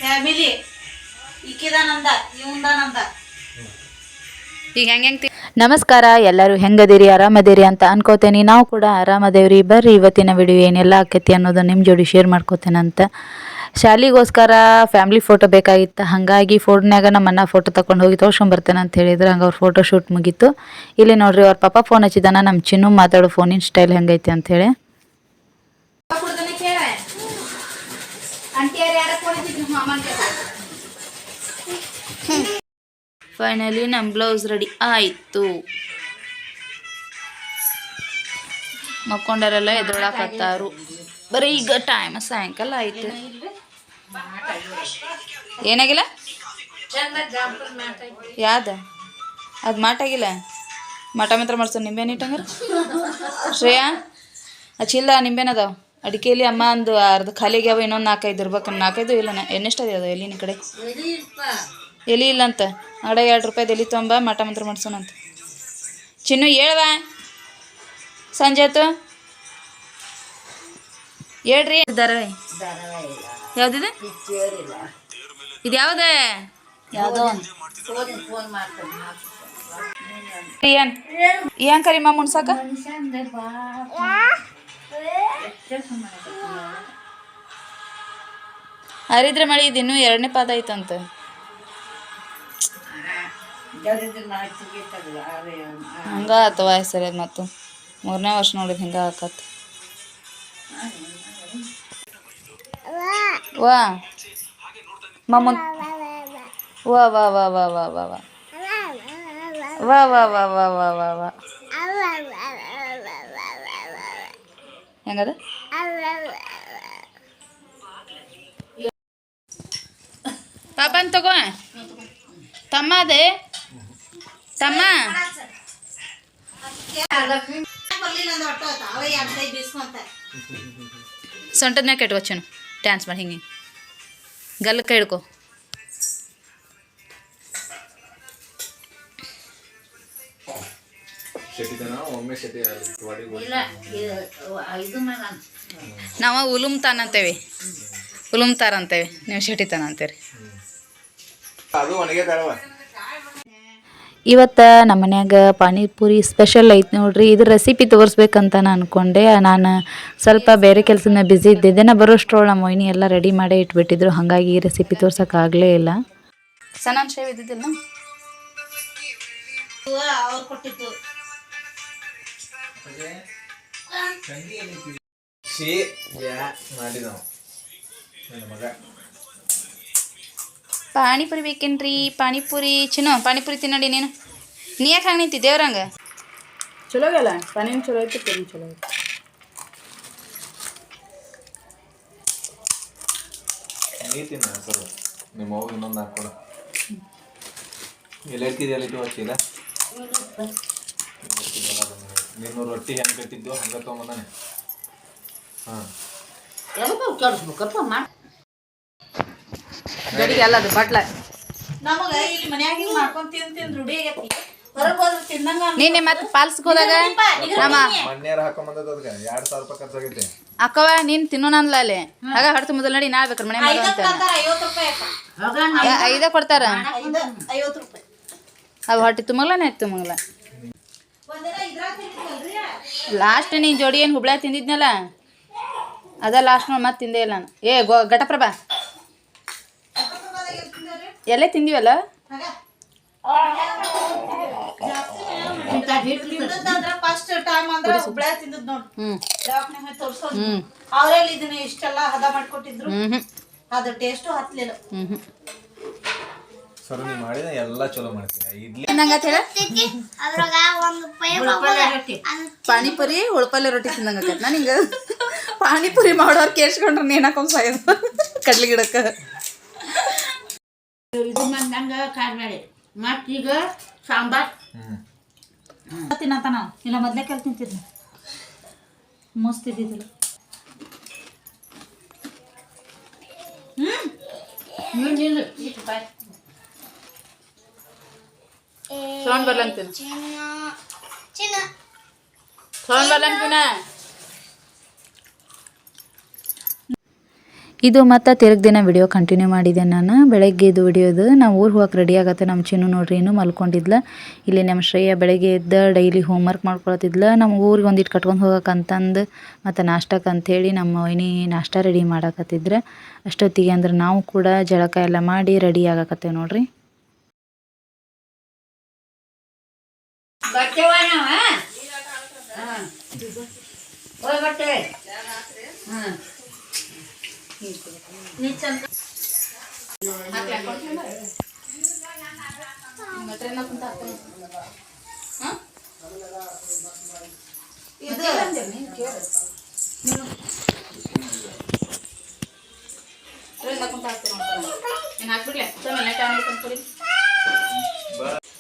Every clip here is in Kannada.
ಫ್ಯಾಮಿಲಿ ಇಕ್ಕಿದಾನಂದ ಇವಂದಾನಂದ ಈಗ ಹೆಂಗೆ ನಮಸ್ಕಾರ, ಎಲ್ಲರೂ ಹೆಂಗದಿರಿ, ಆರಾಮದಿರಿ ಅಂತ ಅನ್ಕೋತೇನೆ. ನಾವು ಕೂಡ ಆರಾಮದೇವ್ರಿ. ಬರ್ರಿ ಇವತ್ತಿನ ವಿಡಿಯೋ ಏನೆಲ್ಲ ಆಕೈತಿ ಅನ್ನೋದು ನಿಮ್ಮ ಜೋಡಿ ಶೇರ್ ಮಾಡ್ಕೋತೇನಂತ. ಶಾಲಿಗೋಸ್ಕರ ಫ್ಯಾಮ್ಲಿ ಫೋಟೋ ಬೇಕಾಗಿತ್ತು. ಹಾಗಾಗಿ ಫೋನ್ಯಾಗ ನಮ್ಮ ಅಣ್ಣ ಫೋಟೋ ತೊಗೊಂಡು ಹೋಗಿ ತೋರ್ಸ್ಕೊಂಬರ್ತೇನೆ ಅಂತ ಹೇಳಿದ್ರು. ಹಂಗೆ ಅವ್ರ ಫೋಟೋ ಶೂಟ್ ಮುಗೀತು. ಇಲ್ಲಿ ನೋಡ್ರಿ ಅವ್ರ ಪಾಪ ಫೋನ್ ಹಚ್ಚಿದಾನ. ನಮ್ಮ ಚಿನ್ನು ಮಾತಾಡೋ ಫೋನಿನ ಸ್ಟೈಲ್ ಹೆಂಗೈತಿ ಅಂಥೇಳಿ. ಫೈನಲಿ ನಮ್ಮ ಬ್ಲೌಸ್ ರೆಡಿ ಆಯಿತು. ಮಕ್ಕೊಂಡರೆಲ್ಲ ಎದ್ರೊಳಕತ್ತಾರು. ಬರೀ ಈಗ ಟೈಮ್ ಸಾಯಂಕಾಲ ಆಯಿತು. ಏನಾಗಿಲ್ಲ ಯಾವ್ದು ಅದು ಮಾಟಾಗಿಲ್ಲ. ಮಠ ಮಾತ್ರ ಮಾಡ್ಸೋ ನಿಂಬೆಹಣ್ಣು ಇಟ್ಟಂಗಾರ ಶ್ರೇಯಾ ಚಿಲ್ಲ ನಿಂಬೆನದಾವ ಅಡಿಕೆಯಲ್ಲಿ ಅಮ್ಮ ಅಂದು ಅರ್ಧ ಖಾಲಿಗೆ ಅವ ಇನ್ನೊಂದು 4-5 ಇರ್ಬೇಕು. 4-5 ಇಲ್ಲ ಎಷ್ಟದೇ ಅದ ಎಲ್ಲಿನ ಕಡೆ ಎಲಿ ಇಲ್ಲಂತ. ಅಂಗಡ ₹2 ಎಲಿ ತೊಂಬ ಮಠ ಮಂತ್ರ ಮಾಡ್ಸೋಣಂತ. ಚಿನ್ನು ಹೇಳ್ವ ಸಂಜೆ ಆಯ್ತು ಹೇಳ್ರಿ. ಧಾರಾವಾಹಿ ಯಾವ್ದಿದೆ ಇದು? ಯಾವುದೇ ಯಾವುದೋ ಏನ್ ಕರಿಮ ಮುನ್ಸಾಕ ಹರಿದ್ರೆ ಮಳಿ ಇದು ಇನ್ನೂ 2ನೇ ಪಾದ ಐತಂತ. ಹಂಗ ಆತವ ಸರಿ ಮತ್ತು 3ನೇ ವರ್ಷ ನೋಡಿದ್ ಹಿಂಗ ಆಕತ್. ವಾ ಮಮ್ಮನ್ ವಾ ವಾ ವಾ ವಾ ವಾ ವಾ ವಾ ವಾ ವಾ ವಾ ವಾ ವಾ ವಾ ವಾ ಹೆಂಗದ ಪಾಪನ್ ತಗೋ ತಮ್ಮ ಅದೇ ತಮ್ಮ ಸೊಂಟದ ಮ್ಯಾಕೆ ಇಟ್ಕೊಚ್ಚನು ಡ್ಯಾನ್ಸ್ ಮಾಡಿ ಹಿಂಗೆ ಗಲ್ಲಕ್ಕ ಹಿಡ್ಕೊ. ನಾವು ಉಲುಮ್ತಾನ್ ಅಂತೇವಿ, ಉಲುಮ್ತಾರ ಅಂತೇವಿ, ನೀವು ಶೆಟಿತಾನ ಅಂತೀರಿ. ಇವತ್ತು ನಮ್ಮ ಮನ್ಯಾಗ ಪಾನಿಪುರಿ ಸ್ಪೆಷಲ್ ಐತೆ ನೋಡ್ರಿ. ಇದ್ರ ರೆಸಿಪಿ ತೋರಿಸ್ಬೇಕಂತ ನಾನು ಅಂದ್ಕೊಂಡೆ. ನಾನು ಸ್ವಲ್ಪ ಬೇರೆ ಕೆಲಸದ ಮೇಲೆ ಬ್ಯುಸಿ ಇದ್ದಿದ್ದೆ. ನಾ ಬರೋಷ್ಟ್ರೊಳಗೆ ನಮ್ಮ ಮೊಯ್ನಿ ಎಲ್ಲ ರೆಡಿ ಮಾಡೇ ಇಟ್ಬಿಟ್ಟಿದ್ರು. ಹಾಗಾಗಿ ಈ ರೆಸಿಪಿ ತೋರ್ಸೋಕ್ಕಾಗಲೇ ಇಲ್ಲ. ಸನಾನ್ ಶೇವ್ ಇದ್ದಿದ್ದಿಲ್ಲ ಅವ್ರು ಕೊಟ್ಟಿದ್ದು ಪಾನಿಪುರಿ ಬೇಕೇನ್ರಿ? ಪಾನಿಪುರಿ ಚಿನ್ನು ಪಾನಿಪುರಿ ತಿನ್ನಡಿ. ನೀನು ನೀ ಯಾಕೆ ಹಂಗೆ ನಿಂತಿ ದೇವ್ರಂಗೆ? ಚಲೋ ಅಲ್ಲ ಪಾನಿನ ಚಲೋ ಐತಿ, ತಿನ್ನ ಚಲೋ ಐತಿ. ನಿಮ್ಮ ಅವ್ರು ಇನ್ನೊಂದು ಹಾಕೊಡ ಎಲ್ಲೈತಿ ಹಚ್ಚಿಲ್ಲ. ನೀನು ರೊಟ್ಟಿ ಹೆಂಗೆ ಕಟ್ಟಿದ್ದು ಹಂಗೆ ತೊಗೊಂಬಂದಾನೆ. ಹಾಂ ಗಡಿಗೆ ಅಲ್ಲ ಅದು ಬಟ್ಲ ನಮಗೆ ಇಲ್ಲಿ ಮನ್ಯಾಗ ಹಿಂಗೆ ಮಾಡ್ಕೊಂಡು ತಿಂದು ರೂಢಿ ಆಗೈತಿ. ಹೊರಗೆ ಹೋದ್ರೆ ತಿನ್ನಂಗ ನೀನೆ ಮತ್ತೆ ಪಾಲ್ಸ್ಗೆ ಹೋದಾಗ ನಮ್ಮ ಮಣ್ಣೇರು ಹಾಕೊಂಬಂದದ ಅದಕ್ಕೆ ₹2,000 ಖರ್ಚಾಗೈತೆ. ಅಕ್ಕವ ನೀನು ತಿನ್ನೋಣಂದ್ಲ ಅಲ್ಲಿ ಆಗ ಹಡ್ತು ಮೊದಲು ನಡಿ ನಾ ಬೇಕಾರೆ ಮನೆ ₹50 5 ಕೊಡ್ತಾರ. ₹50 ಅವು ಹೊಟ್ಟೆ ತುಂಬಲನೇ ಆಯ್ತು ತುಂಬಲ. ಲಾಸ್ಟ್ ನೀ ಜೋಡಿ ಏನು ಹುಬ್ಳ್ಯಾಗ ತಿಂದಿದ್ನಲ್ಲ ಅದ ಲಾಸ್ಟ್ ನೋಡಿ ಮತ್ತೆ ತಿಂದೇ ಇಲ್ಲ ನಾನು. ಘಟಪ್ರಭಾ ಎಲ್ಲೇ ತಿಂದಿವಲ್ಲ ಫಸ್ಟ್ ಟೈಮ್ ಅಂದ್ರೆ ಹುಬ್ಳ್ಯಾಗ ತಿಂದದ್ ನೋಡು. ದವಾಖಾನೆ ತೋರ್ಸೋದು ಅವ್ರಲ್ಲಿ ಇದನ್ನ ಇಷ್ಟೆಲ್ಲ ಹದ ಮಾಡ್ಕೊಟ್ಟಿದ್ರು. ಅದ್ರ ಟೇಸ್ಟು ಹತ್ಲಿಲ್ಲ. ಸರ್ ನೀವು ಮಾಡಿದ ಎಲ್ಲ ಚಲೋ ಮಾಡ್ತೀವಿ. ಇಡ್ಲಿ ಪಾನಿಪುರಿ ಉಳ್ಪಲ್ಲೆ ರೊಟ್ಟಿ ತಿಂದಂಗ ಆಕೈತಿ. ನಾನು ಹಿಂಗೆ ಪಾನಿಪುರಿ ಮಾಡೋರು ಕೇಳ್ಸ್ಕೊಂಡ್ರೆ ನೇನಾಕೊಂಡ್ ಸಾಯೋದು ಕಡ್ಲಿ ಗಿಡಕ್ಕೆ. ಇದು ಮಂದಂಗ ಕಾಡ್ಬೇಡಿ ಮತ್ತೀಗ ಸಾಂಬಾರ್ ತಿನ್ನಂತ ನಾವು ಇಲ್ಲ ಮೊದಲೇ ಕೆಲ್ ತಿಂತಿದ್ವಿ. ಮಸ್ತ್ ಇದ್ದಿದ್ದಿಲ್ಲ. ಸೌಂಡ್ ಬರ್ಲಂತೀನಿ ಸೌಂಡ್ ಬರ್ಲಂತೀನ. ಇದು ಮತ್ತು ತಿರುಗಿ ದಿನ ವಿಡಿಯೋ ಕಂಟಿನ್ಯೂ ಮಾಡಿದೆ ನಾನು ಬೆಳಗ್ಗೆದು ವಿಡಿಯೋದು ನಾವು ಊರಿಗೆ ಹೋಗಕ್ಕೆ ರೆಡಿ ಆಗತ್ತೆ ನಮ್ಮ ಚಿನ್ನು ನೋಡ್ರಿ ಇನ್ನೂ ಮಲ್ಕೊಂಡಿದ್ಲ ಇಲ್ಲಿ ನಮ್ಮ ಶ್ರೇಯ ಬೆಳಗ್ಗೆ ಎದ್ದ ಡೈಲಿ ಹೋಮ್ವರ್ಕ್ ಮಾಡ್ಕೊಳತಿದ್ಲ ನಮ್ಮ ಊರಿಗೆ ಒಂದಿಟ್ಟು ಕಟ್ಕೊಂಡು ಹೋಗಕ್ಕೆ ಅಂತಂದು ಮತ್ತು ನಾಷ್ಟಕ್ಕೆ ಅಂಥೇಳಿ ನಮ್ಮ ವೈನಿ ನಾಷ್ಟ ರೆಡಿ ಮಾಡಕತ್ತಿದ್ರೆ ಅಷ್ಟೊತ್ತಿಗೆ ಅಂದ್ರೆ ನಾವು ಕೂಡ ಜಳಕ ಎಲ್ಲ ಮಾಡಿ ರೆಡಿ ಆಗಕತ್ತೇವೆ ನೋಡ್ರಿ.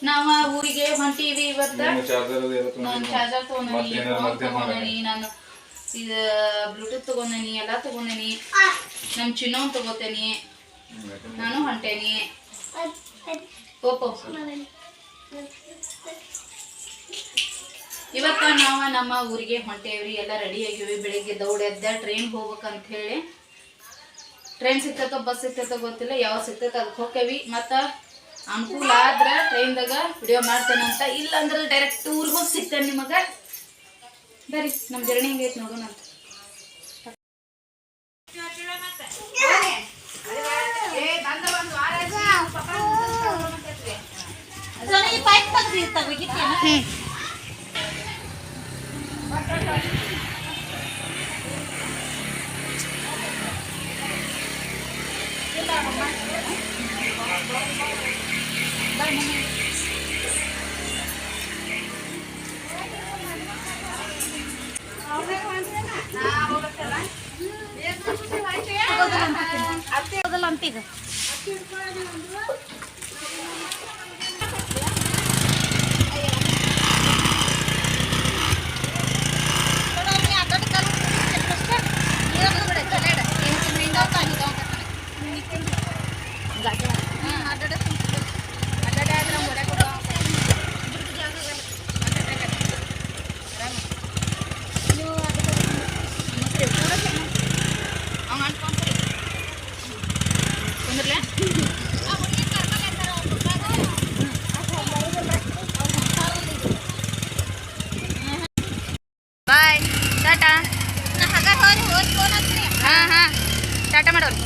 ನಾವು ಊರಿಗೆ ಹೊಂಟೀವಿ ಇವತ್ತು. ನಾನು ಚಾರ್ಜರ್ ತಗೊಂಡೀನಿ, ನಾನು ಇದು ಬ್ಲೂಟೂತ್ ತಗೊಂಡೇನಿ, ಎಲ್ಲ ತಗೊಂಡೇನಿ. ನಮ್ಮ ಚಿನ್ನೋನ್ ತಗೋತೇನಿ, ನಾನು ಹೊಂಟೇನಿ. ಓಪೋ ಇವತ್ತ ನಾವು ನಮ್ಮ ಊರಿಗೆ ಹೊಂಟೇವ್ರಿ. ಎಲ್ಲ ರೆಡಿ ಆಗಿವಿ. ಬೆಳಿಗ್ಗೆ ದೌಡೆದ್ದ ಟ್ರೈನ್ ಹೋಗ್ಬೇಕಂತ ಹೇಳಿ. ಟ್ರೈನ್ ಸಿಗ್ತೈತೋ ಬಸ್ ಸಿಗ್ತೈತೋ ಗೊತ್ತಿಲ್ಲ, ಯಾವ ಸಿಗ್ತೈತೋ ಅದಕ್ಕೆ ಹೋಗ್ತೇವಿ. ಮತ್ತು ಅನುಕೂಲ ಆದ್ರೆ ಟ್ರೈನ್ದಾಗ ವಿಡಿಯೋ ಮಾಡ್ತೇನಂತ, ಇಲ್ಲಾಂದ್ರೆ ಡೈರೆಕ್ಟ್ ಊರಿಗೆ ಹೋಗಿ ಸಿಗ್ತೇನೆ ನಿಮಗೆ. ಬರ್ರಿ ನಮ್ಮ ಜರ್ನಿ ಹೆಂಗೈತೆ ನೋಡೋಣ ಅಂತ. ಬಾಯ್ ಟಾಟಾ. ಹಾಂ ಹಾಂ ಟಾಟಾ ಮಾಡೋರು.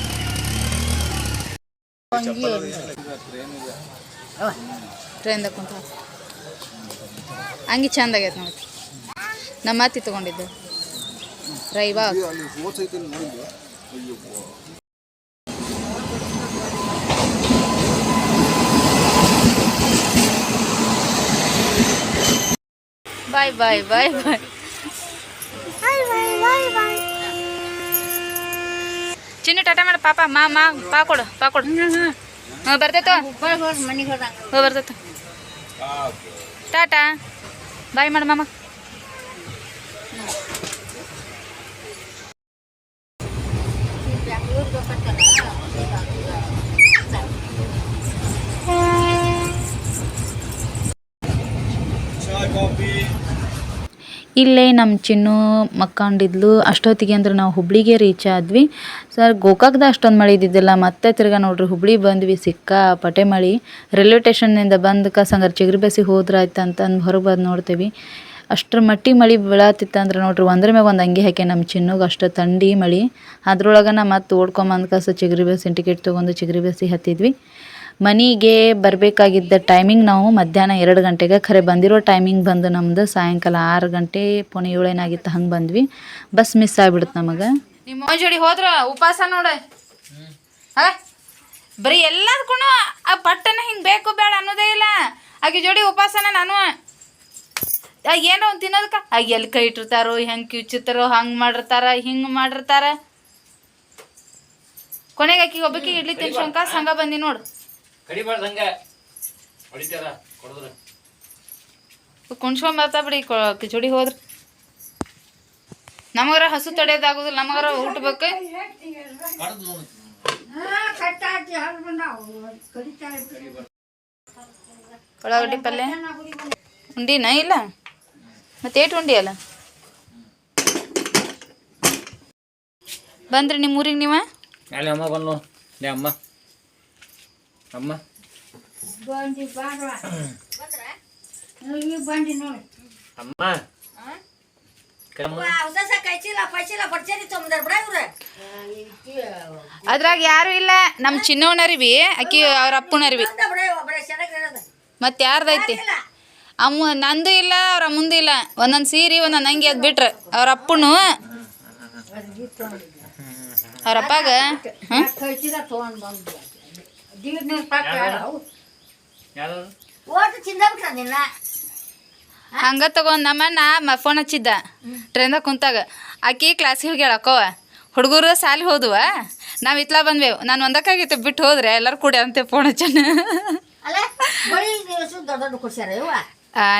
ಟ್ರೈನ್ದಾಗ ಕುಂತ ಹಂಗೆ ಚಂದ ಆಗೈತೆ ನೋಡಿ. ನಮ್ಮ ಅತ್ತಿ ತೊಗೊಂಡಿದ್ದು ರೈವಾ. ಬಾಯ್ ಬಾಯ್ ಬಾಯ್ ಬಾಯ್. ಚಿನ್ನು ಟಾಟಾ ಮಾಡ ಪಾಪ. ಮಾ ಪಾ ಕೊಡು ಹಾಂ ಬರ್ತೈತೋ ಬರ್ತೈತ. ಟಾಟಾ ಬಾಯ್ ಮಾಡ ಮಾಮ. ಇಲ್ಲೇ ನಮ್ಮ ಚಿನ್ನು ಮಕ್ಕೊಂಡಿದ್ಲು. ಅಷ್ಟೊತ್ತಿಗೆ ಅಂದ್ರೆ ನಾವು ಹುಬ್ಳಿಗೆ ರೀಚ್ ಆದ್ವಿ. ಸರ್ ಗೋಕಾಕ್ದ ಅಷ್ಟೊಂದು ಮಳೆ ಇದ್ದಿದ್ದಿಲ್ಲ. ಮತ್ತೆ ತಿರ್ಗಾ ನೋಡ್ರಿ ಹುಬ್ಳಿ ಬಂದ್ವಿ, ಸಿಕ್ಕಾಪಟ್ಟೆ ಮಳೆ. ರೈಲ್ವೆ ಸ್ಟೇಷನ್ನಿಂದ ಬಂದು ಸಂಗರ್ ಚಿಗರಿ ಬಸ್ಸಿಗೆ ಹೋದ್ರಾಯ್ತು ಅಂತಂದು ಹೊರಗೆ ಬಂದು ನೋಡ್ತೀವಿ. ಅಷ್ಟರ ಮಟ್ಟಿಗೆ ಮಳೆ ಬೀಳತ್ತಿತ್ತು ಅಂದ್ರೆ ನೋಡ್ರಿ ಒಂದ್ರ ಮ್ಯಾಗ ಒಂದು ಅಂಗಿ ಹಾಕಿ ನಮ್ಮ ಚಿನ್ನುಗೆ ಅಷ್ಟು ಥಂಡಿ ಮಳೆ. ಅದ್ರೊಳಗೆ ಮತ್ತೆ ಓಡ್ಕೊಂಬಂದು ಚಿಗರಿ ಬಸ್ಸಿನ ಟಿಕೆಟ್ ತೊಗೊಂಡು ಚಿಗರಿ ಬಸ್ಸಿಗೆ ಹತ್ತಿದ್ವಿ. ಮನೆಗೆ ಬರಬೇಕಾಗಿದ್ದ ಟೈಮಿಂಗ್ ನಾವು ಮಧ್ಯಾಹ್ನ 2 ಗಂಟೆಗೆ, ಖರೆ ಬಂದಿರೋ ಟೈಮಿಂಗ್ ಬಂದು ನಮ್ದು ಸಾಯಂಕಾಲ 6 ಗಂಟೆ ಪುಣೆ 7 ಏನಾಗಿತ್ತು ಹಂಗೆ ಬಂದ್ವಿ. ಬಸ್ ಮಿಸ್ ಆಗಿಬಿಡುತ್ತೆ ನಮಗೆ. ನಿಮ್ಮ ಜೋಡಿ ಹೋದ್ರ ಉಪವಾಸ ನೋಡು. ಬರೀ ಎಲ್ಲದಕ್ಕೂ ಆ ಪಟ್ಟನ ಹಿಂಗೆ ಬೇಕು ಬೇಡ ಅನ್ನೋದೇ ಇಲ್ಲ. ಆಕೆ ಜೋಡಿ ಉಪವಾಸನ ನಾನು ಏನೋ ಒಂದು ತಿನ್ನೋದಕ್ಕೆ ಎಲ್ಲಿ ಕೈ ಇಟ್ಟಿರ್ತಾರೋ, ಹೆಂಗೆ ಕಿಚ್ಚಿರ್ತಾರೋ, ಹಂಗೆ ಮಾಡಿರ್ತಾರ, ಹಿಂಗೆ ಮಾಡಿರ್ತಾರ. ಕೊನೆಗೆ ಆಕಿಗೆ ಒಬ್ಬಕ್ಕೆ ಇಡ್ಲಿ ತಿನ್ಸಂಕ ಸಂಗ ಬಂದಿ ನೋಡು. ಕುಣ್ಸ್ಕೊಂಬರ್ತಾ ಬಿಡಿ ಕಿಚಡಿ ಹೋದ್ರೆ. ನಮಗರ ಹಸು ತಡೆಯೋದಾಗೋದಿಲ್ಲ, ನಮಗರ ಹುಟ್ಟಬೇಕು. ಉಳ್ಳಾಗಡ್ಡಿ ಪಲ್ಯ ಉಂಡಿನ ಇಲ್ಲ ಮತ್ತೆ ಏಟು ಉಂಡಿ ಅಲ್ಲ. ಬಂದ್ರಿ ನಿಮ್ಮ ಊರಿಗೆ ನೀವು? ಅಲ್ಲಿ ಅಮ್ಮ ಬಂದು ಲೇ ಅಮ್ಮ ಅಮ್ಮ ಬಂಡಿ ಬಾರ ಬಂಡಿ ನೋಡಿ ಅಮ್ಮ ಅದ್ರಾಗ ಯಾರು ಇಲ್ಲ ನಮ್ಮ ಚಿನ್ನವನರಿವಿ ಆಕಿ ಅವ್ರ ಅಪ್ಪನರಿವಿ ಮತ್ತೆ ಯಾರ್ದೈತಿ ಅಮ್ಮ ನಂದು ಇಲ್ಲ ಅವ್ರ ಅಮ್ಮಂದು ಇಲ್ಲ ಒಂದೊಂದು ಸೀರೆ ಒಂದೊಂದು ಅಂಗಿ ಅದ್ ಬಿಟ್ರೆ ಅವ್ರ ಅಪ್ಪನು ಅವ್ರ ಅಪ್ಪಾಗ ಹಂಗ ತಗೊಂಡ್ ನಮ್ಮಣ್ಣ ಫೋನ್ ಹಚ್ಚಿದ್ದ ಟ್ರೈನ್ದಾಗ ಕುಂತಾಗ ಆಕಿ ಕ್ಲಾಸಿಗೆ ಹೋಗ್ಯಾಳ ಅಕ್ಕವ ಹುಡುಗರು ಸಾಲಿ ಹೋದ್ವ ನಾವು ಇತ್ಲಾ ಬಂದ್ವೇವು ನಾನು ಒಂದಕ್ಕಾಗಿತ್ತು ಬಿಟ್ಟು ಹೋದ್ರೆ ಎಲ್ಲರೂ ಕೂಡ ಅಂತ ಫೋನ್ ಹಚ್ಚನ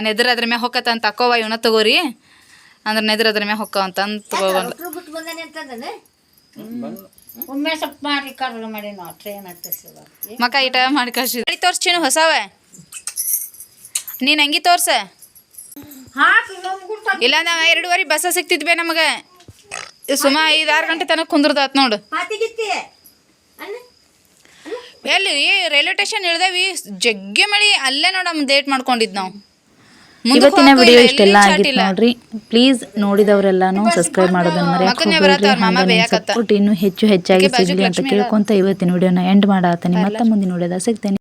ನೆದ್ರ ಅದ್ರ ಮ್ಯಾಗ ಹೊಕ್ಕತ್ತಂತ ಅಕ್ಕವ ಇವನ ತಗೋರಿ ಅಂದ್ರೆ ನೆದ್ರ ಅದ್ರ ಮ್ಯಾಗ ಹೊಕ್ಕ ಅಂತಂದು ತಗೋಬಂದ ಒಮ್ಮೆ ಸ್ವಲ್ಪ ಮಾಡಿ ಕರ್ಲು ಮಾಡಿ ನಾವು ಟ್ರೈನ್ ಹತ್ತಿಸಿದ ಮಕ್ಕ ಇಟ ಮಾಡಿ ಕಳ್ಸಿದ ಗಾಡಿ ತೋರ್ಸ್ ಚಿನ್ನು ಹೊಸವ ನೀನು ಅಂಗಿ ತೋರ್ಸ ಇಲ್ಲ ನಾವು 2:30 ಬಸ್ ಸಿಕ್ತಿದ್ವಿ ನಮಗೆ ಸುಮ 5-6 ಗಂಟೆ ತನಕ ಕುಂದ್ರದಾತ್ ನೋಡು ಎಲ್ಲಿ ರೈಲ್ವೆ ಸ್ಟೇಷನ್ ಇಳ್ದೇವಿ ಜಗ್ಗೆ ಮಳಿ ಅಲ್ಲೇ ನೋಡಮ್ಮ ಡೇಟ್ ಮಾಡ್ಕೊಂಡಿದ್ ನಾವು ಇವತ್ತಿನ ವಿಡಿಯೋ ಇಷ್ಟೆಲ್ಲ ಆಗಿತ್ತು ನೋಡ್ರಿ. ಪ್ಲೀಸ್ ನೋಡಿದವರೆಲ್ಲಾನು ಸಬ್ಸ್ಕ್ರೈಬ್ ಮಾಡೋದನ್ನ ಮರೆಯಕ್ಕೆ ಸಪೋರ್ಟ್ ಇನ್ನೂ ಹೆಚ್ಚಾಗಿ ಸಿಗಲಿ ಅಂತ ಕೇಳ್ಕೊಂತ ಇವತ್ತಿನ ವಿಡಿಯೋನ ಎಂಡ್ ಮಾಡಾತೀನಿ. ಮತ್ತೆ ಮುಂದಿನ ವಿಡಿಯೋದಾಗ ಸಿಗ್ತೇನೆ.